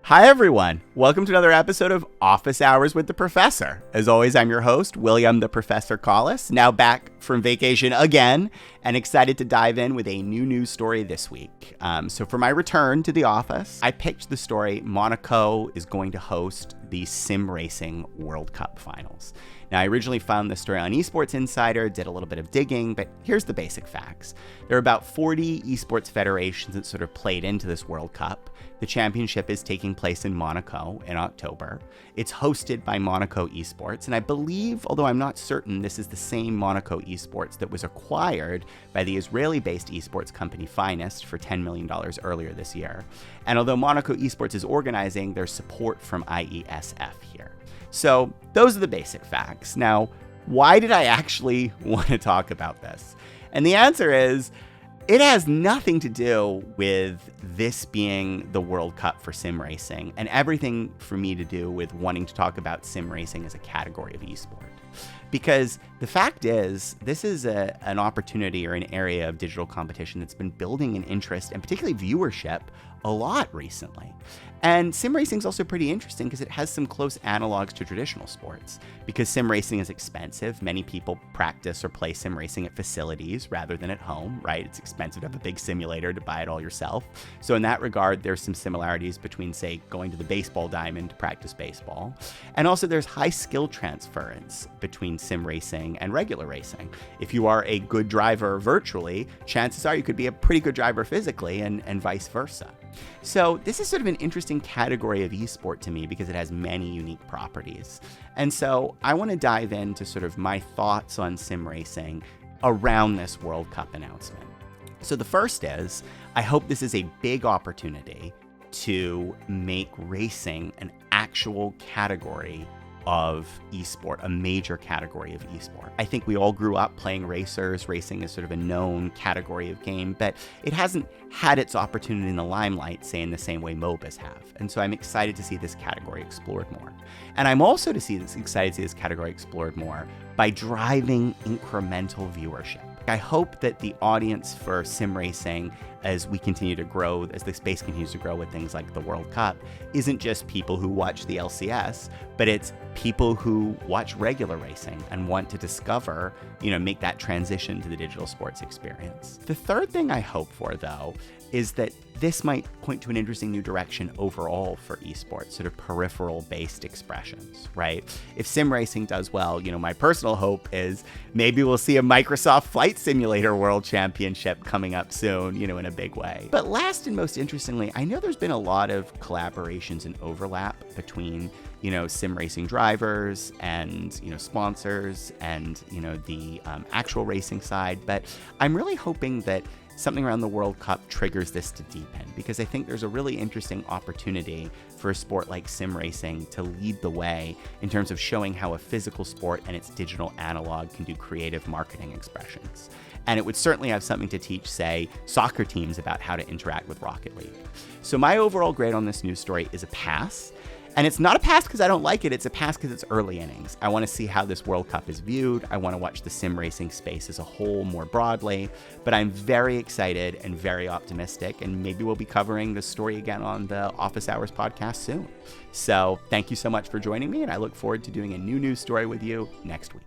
Hi, everyone. Welcome to another episode of Office Hours with the Professor. As always, I'm your host, William the Professor Collis, now back from vacation again and excited to dive in with a new news story this week. So for my return to the office, I picked the story Monaco is going to host the Sim Racing World Cup Finals. Now, I originally found this story on Esports Insider, did a little bit of digging, but here's the basic facts. There are about 40 esports federations that sort of played into this World Cup. The championship is taking place in Monaco in October. It's hosted by Monaco Esports, and I believe, although I'm not certain, this is the same Monaco Esports that was acquired by the Israeli-based esports company Finest for $10 million earlier this year. And although Monaco Esports is organizing, there's support from IESF here. So those are the basic facts. Now, why did I actually want to talk about this? And the answer is, it has nothing to do with this being the World Cup for sim racing and everything for me to do with wanting to talk about sim racing as a category of esport. Because the fact is, this is an opportunity or an area of digital competition that's been building an interest and particularly viewership a lot recently. And sim racing is also pretty interesting because it has some close analogs to traditional sports. Because sim racing is expensive, many people practice or play sim racing at facilities rather than at home, right? It's expensive to have a big simulator to buy it all yourself. So in that regard, there's some similarities between, say, going to the baseball diamond to practice baseball. And also there's high skill transference between sim racing and regular racing. If you are a good driver virtually, chances are you could be a pretty good driver physically and vice versa. So this is sort of an interesting category of esport to me because it has many unique properties. And so I want to dive into sort of my thoughts on sim racing around this World Cup announcement. So the first is, I hope this is a big opportunity to make racing an actual category of esport, a major category of esport. I think we all grew up playing racers. Racing is sort of a known category of game, but it hasn't had its opportunity in the limelight, say, in the same way MOBAs have. And so I'm excited to see this category explored more. And I'm also excited to see this category explored more by driving incremental viewership. I hope that the audience for sim racing, as we continue to grow, as the space continues to grow with things like the World Cup, isn't just people who watch the LCS, but it's people who watch regular racing and want to discover, make that transition to the digital sports experience. The third thing I hope for, though, is that this might point to an interesting new direction overall for esports, sort of peripheral-based expressions, right? If sim racing does well, my personal hope is maybe we'll see a Microsoft Flight Simulator World Championship coming up soon, in a big way. But last and most interestingly, I know there's been a lot of collaborations and overlap between sim racing drivers and, sponsors and, the actual racing side. But I'm really hoping that something around the World Cup triggers this to deepen, because I think there's a really interesting opportunity for a sport like sim racing to lead the way in terms of showing how a physical sport and its digital analog can do creative marketing expressions. And it would certainly have something to teach, say, soccer teams about how to interact with Rocket League. So my overall grade on this news story is a pass. And it's not a pass because I don't like it, it's a pass because it's early innings. I want to see how this World Cup is viewed. I want to watch the sim racing space as a whole more broadly. But I'm very excited and very optimistic, and maybe we'll be covering this story again on the Office Hours podcast soon. So thank you so much for joining me, and I look forward to doing a new news story with you next week.